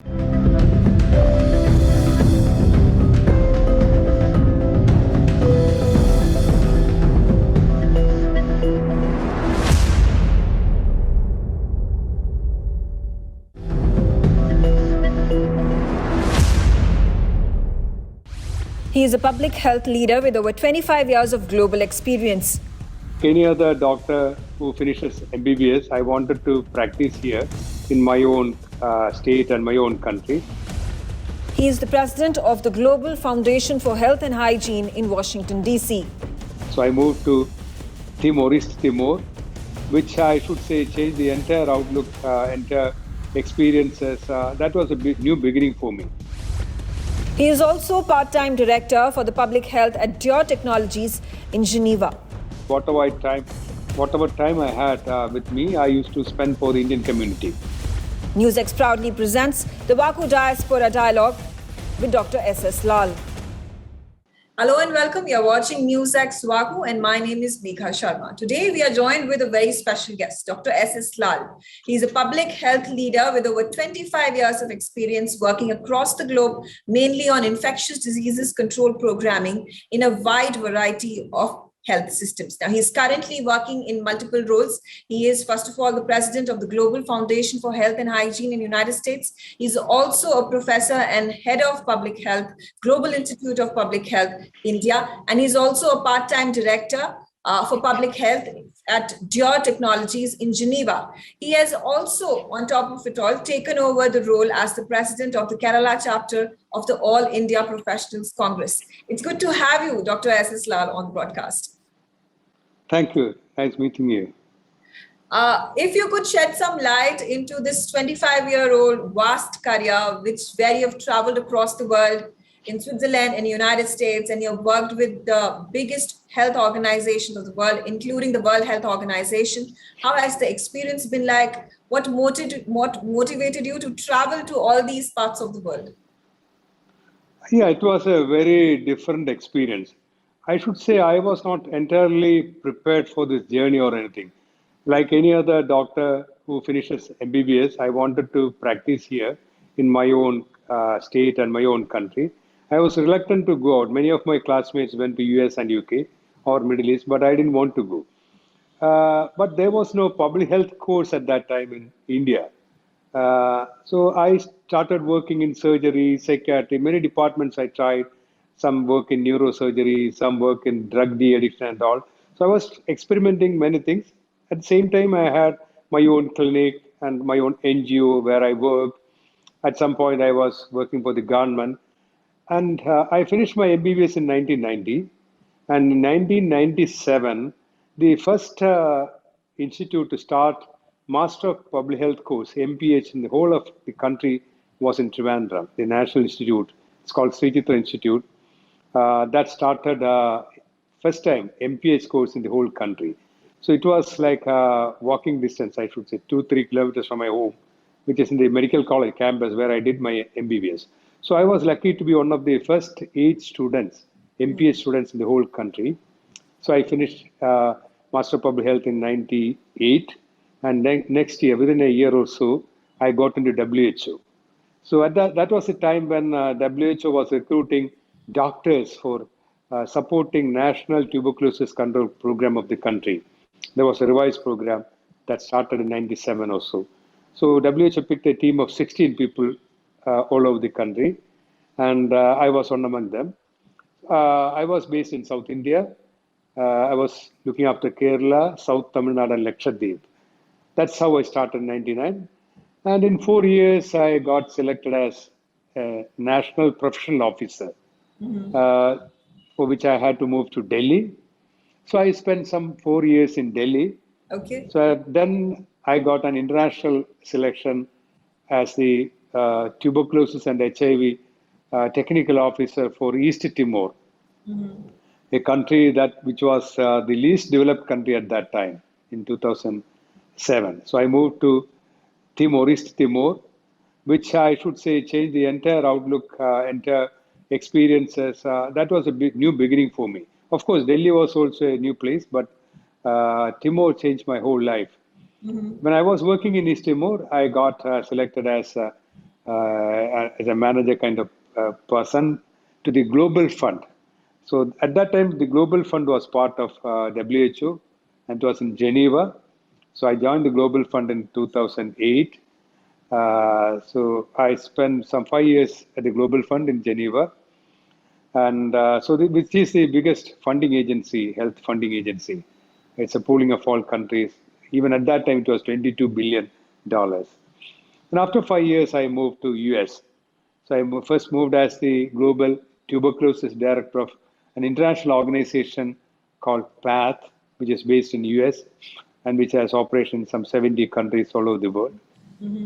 He is a public health leader with over 25 years of global experience. Any other doctor who finishes MBBS, I wanted to practice here in my own state and my own country. He is the president of the Global Foundation for Health and Hygiene in Washington, D.C. So I moved to Timor, East Timor, which I should say changed the entire outlook, entire experiences. That was a new beginning for me. He is also part-time director for the public health at Diaspora Technologies in Geneva. Whatever time I had with me, I used to spend for the Indian community. NewsX proudly presents the VaKu Diaspora Dialogue with Dr. SS Lal. Hello and welcome. You're watching NewsX VaKu and my name is Bika Sharma. Today we are joined with a very special guest, Dr. SS Lal. He's a public health leader with over 25 years of experience working across the globe, mainly on infectious diseases control programming in a wide variety of health systems. Now, he's currently working in multiple roles. He is, first of all, the president of the Global Foundation for Health and Hygiene in the United States. He's also a professor and head of public health, Global Institute of Public Health, India. And he's also a part-time director for public health at Diaspora Technologies in Geneva. He has also, on top of it all, taken over the role as the president of the Kerala chapter of the All India Professionals Congress. It's good to have you, Dr. SS Lal, on the broadcast. Thank you. Nice meeting you. If you could shed some light into this 25-year-old vast career, where you have traveled across the world, in Switzerland and the United States, and you've worked with the biggest health organizations of the world, including the World Health Organization. How has the experience been like? What motivated you to travel to all these parts of the world? Yeah, it was a very different experience. I should say I was not entirely prepared for this journey or anything. Like any other doctor who finishes MBBS, I wanted to practice here in my own state and my own country. I was reluctant to go out. Many of my classmates went to US and UK or Middle East, but I didn't want to go. But there was no public health course at that time in India. So I started working in surgery, psychiatry, many departments I tried. Some work in neurosurgery, some work in drug de-addiction and all. So I was experimenting many things. At the same time, I had my own clinic and my own NGO where I worked. At some point, I was working for the government. And I finished my MBBS in 1990. And in 1997, the first institute to start Master of Public Health course, MPH, in the whole of the country was in Trivandrum, the National Institute. It's called Sri Chitra Institute. That started first time MPH course in the whole country. So it was like walking distance, I should say, 2-3 kilometers from my home, which is in the medical college campus where I did my MBBS. So I was lucky to be one of the first 8 students, MPH students in the whole country. So I finished Master of Public Health in 98. And then next year, within a year or so, I got into WHO. So at that was a time when WHO was recruiting doctors for supporting National Tuberculosis Control Program of the country. There was a revised program that started in 97 or so. So WHO picked a team of 16 people all over the country, and I was one among them. I was based in South India. I was looking after Kerala, South Tamil Nadu, and Lakshadweep. That's how I started in 99. And in 4 years, I got selected as a national professional officer, for which I had to move to Delhi. So I spent some 4 years in Delhi. Okay. So then I got an international selection as the tuberculosis and HIV technical officer for East Timor, a country which was the least developed country at that time in 2007. So I moved to Timor, East Timor, which I should say changed the entire outlook, entire experiences. That was a new beginning for me. Of course, Delhi was also a new place, but Timor changed my whole life. When I was working in East Timor, I got selected as as a manager kind of person to the Global Fund. So at that time, the Global Fund was part of WHO, and it was in Geneva. So I joined the Global Fund in 2008. So I spent some 5 years at the Global Fund in Geneva. And which is the biggest funding agency, health funding agency. It's a pooling of all countries. Even at that time, it was $22 billion. And after 5 years, I moved to US. So I first moved as the Global Tuberculosis Director of an international organization called PATH, which is based in US and which has operations in some 70 countries all over the world.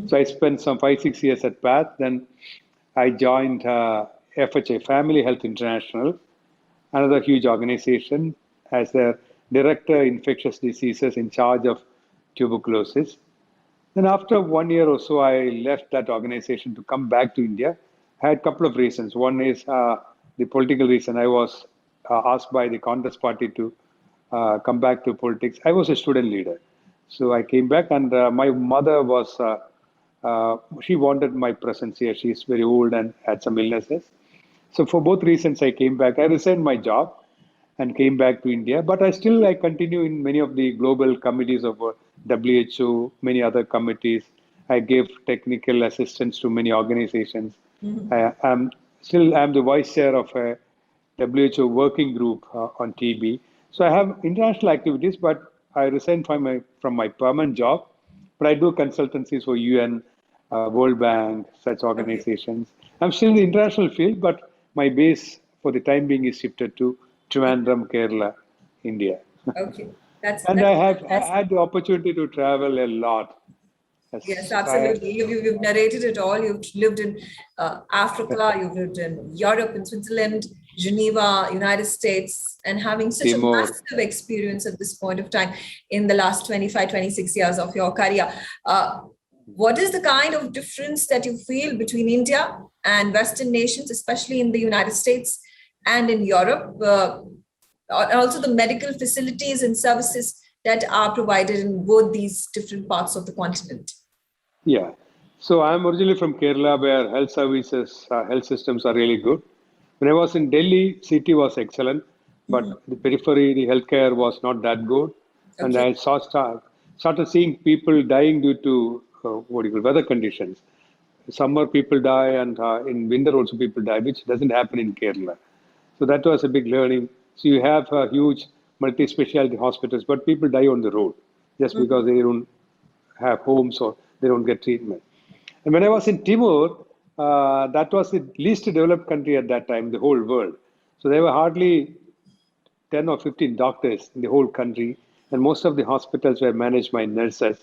So I spent some 5-6 years at PATH. Then I joined FHI, Family Health International, another huge organization, as the Director Infectious Diseases in charge of tuberculosis. Then after 1 year or so, I left that organization to come back to India. I had a couple of reasons. One is the political reason. I was asked by the Congress party to come back to politics. I was a student leader. So I came back, and my mother was, she wanted my presence here. She's very old and had some illnesses. So for both reasons, I came back. I resigned my job and came back to India. But I continue in many of the global committees of WHO, many other committees. I gave technical assistance to many organizations. I'm the vice chair of a WHO working group on TB. So I have international activities, but I resigned from my permanent job. But I do consultancies for UN, World Bank, such organizations. I'm still in the international field, but my base for the time being is shifted to Trivandrum, Kerala, India. Okay, And I had the opportunity to travel a lot. Yes, absolutely. You've narrated it all. You've lived in Africa, you've lived in Europe, in Switzerland, Geneva, United States, and having such Timor. a massive experience at this point of time in the last 25, 26 years of your career. What is the kind of difference that you feel between India and Western nations, especially in the United States and in Europe, and also the medical facilities and services that are provided in both these different parts of the continent? Yeah. So I'm originally from Kerala, where health services, health systems are really good. When I was in Delhi, city was excellent, but the periphery, the healthcare was not that good. And I started seeing people dying due to weather conditions. Summer people die, and in winter also people die, which doesn't happen in Kerala. So that was a big learning. So you have huge multi-specialty hospitals, but people die on the road just because they don't have homes or they don't get treatment. And when I was in Timor, that was the least developed country at that time, the whole world. So there were hardly 10 or 15 doctors in the whole country, and most of the hospitals were managed by nurses.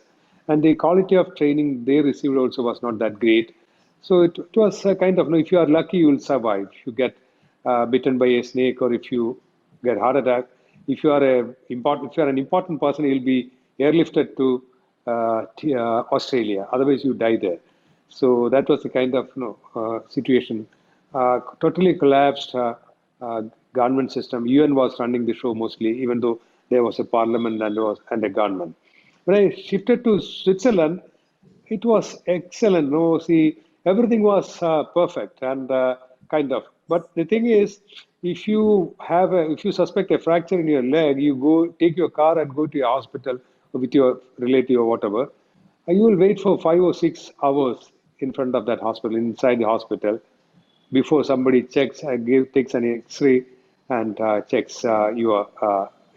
And the quality of training they received also was not that great. So it was a kind of, if you are lucky, you will survive. If you get bitten by a snake, or if you get heart attack, if you are an important person, you'll be airlifted to Australia. Otherwise, you die there. So that was the kind of situation. Totally collapsed government system. UN was running the show mostly, even though there was a parliament and a government. When I shifted to Switzerland, it was excellent. Everything was perfect and kind of. But the thing is, if you suspect a fracture in your leg, you take your car and go to your hospital with your relative or whatever. You will wait for 5 or 6 hours in front of that hospital, inside the hospital, before somebody takes an X-ray and checks your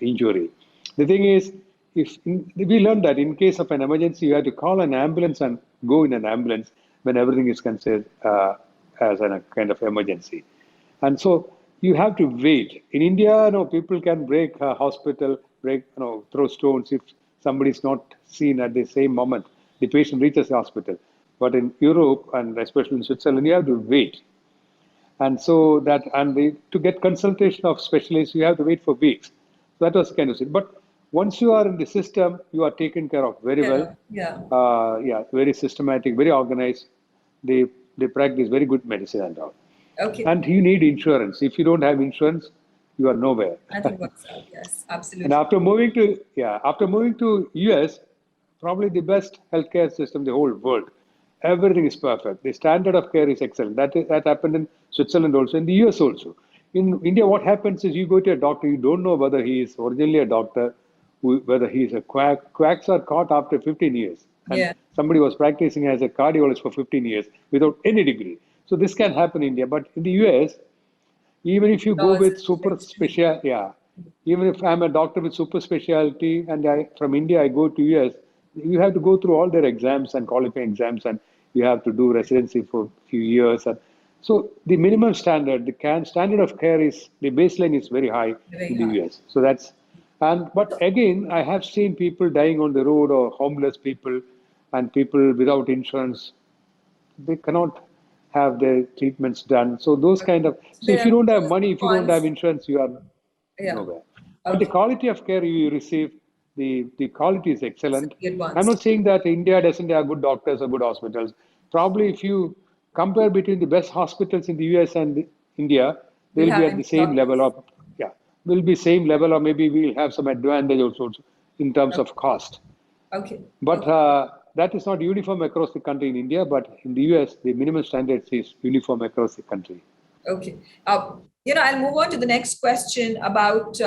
injury. The thing is, we learned that in case of an emergency, you have to call an ambulance and go in an ambulance when everything is considered as a kind of emergency. And so you have to wait. In India, people can break a hospital, throw stones if somebody is not seen at the same moment the patient reaches the hospital. But in Europe, and especially in Switzerland, you have to wait. And so to get consultation of specialists, you have to wait for weeks. So that was kind of it. But once you are in the system, you are taken care of very well. Very systematic, very organized. They practice very good medicine and all. Okay. And you need insurance. If you don't have insurance, you are nowhere. Nothing works out. Yes, absolutely. And after moving to US, probably the best healthcare system in the whole world. everything is perfect. The standard of care is excellent. That happened in Switzerland also, in the US also. In India, what happens is you go to a doctor, you don't know whether he is originally a doctor, whether he is a quack. Quacks are caught after 15 years. And Yeah. somebody was practicing as a cardiologist for 15 years without any degree. So this can happen in India. But in the US, even if you go Laws with and super restrictions. special, yeah, even if I'm a doctor with super specialty and from India I go to US, you have to go through all their exams and qualifying exams, and you have to do residency for a few years. And so the minimum standard, standard of care is, the baseline is very high Very in the high. US. So but again, I have seen people dying on the road, or homeless people and people without insurance. They cannot have their treatments done. So those kind of, so if There you are don't have pros money, and if you don't have cons. insurance, you are Yeah. nowhere. But the Okay. quality of care you receive, the quality is It's excellent. I'm advanced. not saying that India doesn't have good doctors or good hospitals. Probably if you compare between the best hospitals in the US and India, We'll they'll be have at the Indian same level doctors. of, yeah, will be same level, or maybe we'll have some advantage also in terms Okay. of cost. Okay. But Okay. that is not uniform across the country in India, but in the US, the minimum standards is uniform across the country. Okay. I'll move on to the next question about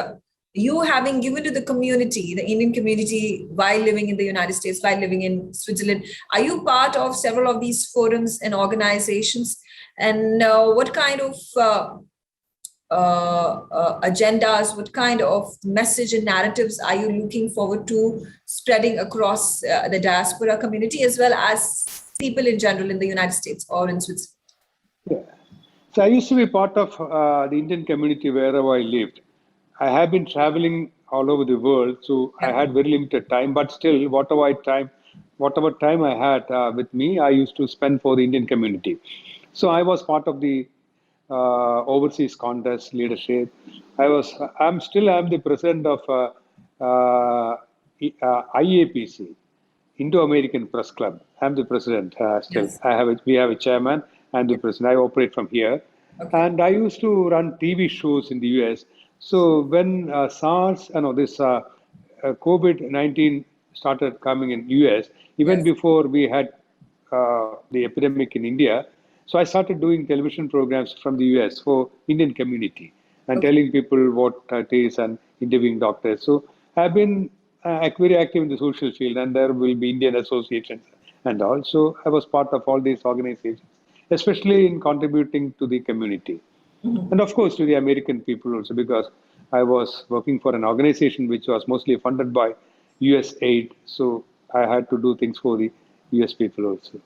you having given to the community, the Indian community, while living in the United States, while living in Switzerland. Are you part of several of these forums and organizations? And what kind of agendas, what kind of message and narratives are you looking forward to spreading across the diaspora community, as well as people in general in the United States or in Switzerland? Yeah. So I used to be part of the Indian community wherever I lived. I have been traveling all over the world, so I Yeah. had very limited time. But still, whatever time I had with me, I used to spend for the Indian community. So I was part of the overseas contest leadership. I'm the president of IAPC, Indo-American Press Club. I'm the president still. Yes. We have a chairman. I'm the Yeah. president. I operate from here, Okay. and I used to run TV shows in the US. So when SARS, this COVID-19 started coming in US, even Yes. before we had the epidemic in India, so I started doing television programs from the US for Indian community and Okay. telling people what it is and interviewing doctors. So I've been very active in the social field, and there will be Indian associations and all. So I was part of all these organizations, especially in contributing to the community. And of course, to the American people also, because I was working for an organization which was mostly funded by US aid. So I had to do things for the US people also.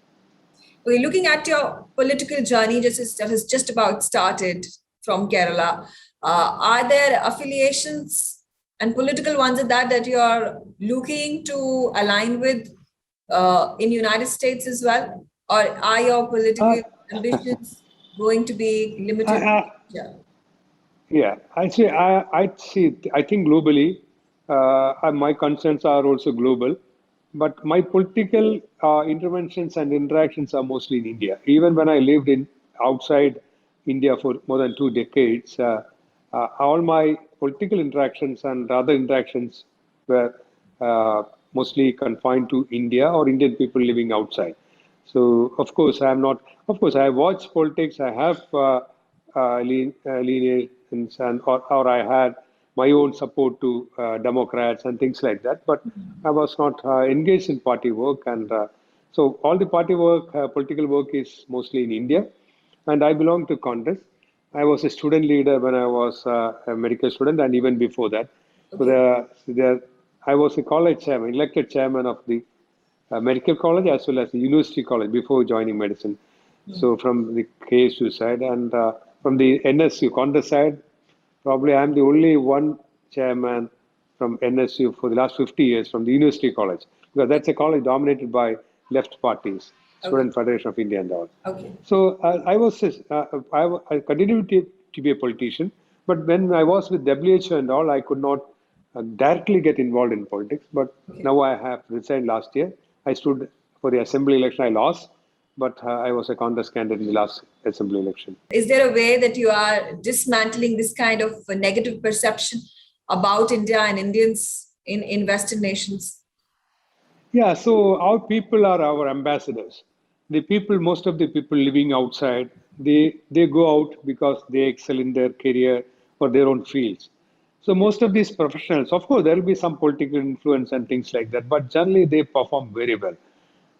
Okay, looking at your political journey, that has just about started from Kerala, are there affiliations and political ones that you are looking to align with in United States as well, or are your Uh, political ambitions going to be I, limited? I, Yeah. Yeah, I think globally, my concerns are also global, but my political interventions and interactions are mostly in India. Even when I lived in outside India for more than 2 decades, all my political interactions and other interactions were mostly confined to India or Indian people living outside. So, of course, I'm not. Of course, I watch politics. I have leanings, or I had my own support to Democrats and things like that. But I was not engaged in party work, and so all the party work, political work, is mostly in India. And I belong to Congress. I was a student leader when I was a medical student, and even before that. So Okay. I was a college chairman, elected chairman of the medical college as well as the university college before joining medicine. So from the KSU side and from the NSU Congress side, probably I'm the only one chairman from NSU for the last 50 years from the university college, because that's a college dominated by left parties, Okay. Student Federation of India and all. Okay. So I continued to be a politician, but when I was with WHO and all, I could not directly get involved in politics. But Okay. now I have resigned last year. I stood for the assembly election. I lost, but I was a Congress candidate in the last assembly election. Is there a way that you are dismantling this kind of negative perception about India and Indians in Western nations? Yeah, so our people are our ambassadors. the people, most of the people living outside, they go out because they excel in their career or their own fields. So most of these professionals, of course, there will be some political influence and things like that, but generally they perform very well.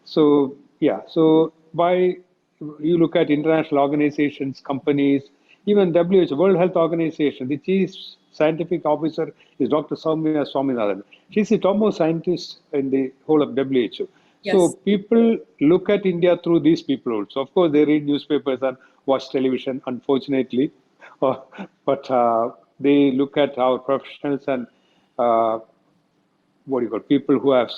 So yeah, so by you look at international organizations, companies, even WHO, World Health Organization, the chief scientific officer is Dr. Soumya Swaminathan. She's the topmost scientist in the whole of WHO. So Yes. people look at India through these people also. Of course, they read newspapers and watch television, unfortunately, but they look at our professionals and uh, what do you call people who have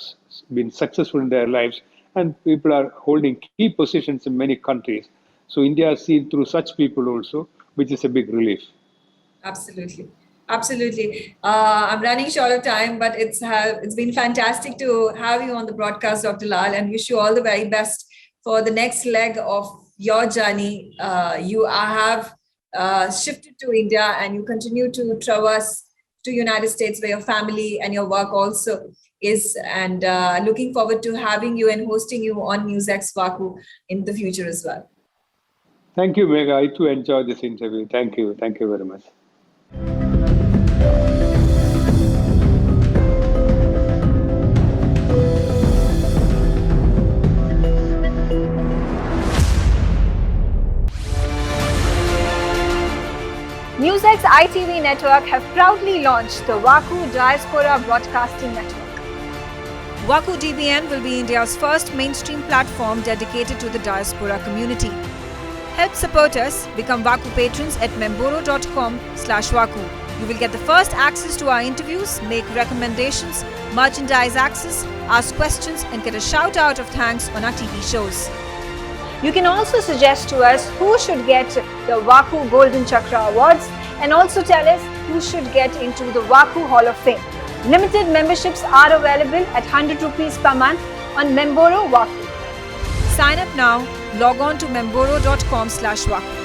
been successful in their lives, and people are holding key positions in many countries. So India is seen through such people also, which is a big relief. Absolutely. Absolutely. I'm running short of time, but it's been fantastic to have you on the broadcast, Dr. Lal, and wish you all the very best for the next leg of your journey. You have shifted to India and you continue to traverse to United States where your family and your work also is. And looking forward to having you and hosting you on NewsX VaKu in the future as well. Thank you, Megha. I too enjoyed this interview. Thank you. Thank you very much. NewsX ITV network have proudly launched the VaKu Diaspora Broadcasting Network. VaKu DBN will be India's first mainstream platform dedicated to the diaspora community. Help support us, become VaKu patrons at memboro.com/VaKu. You will get the first access to our interviews, make recommendations, merchandise access, ask questions and get a shout out of thanks on our TV shows. You can also suggest to us who should get the VaKu Golden Chakra Awards and also tell us who should get into the VaKu Hall of Fame. Limited memberships are available at 100 rupees per month on Memboro VaKu. Sign up now, log on to memboro.com/VaKu.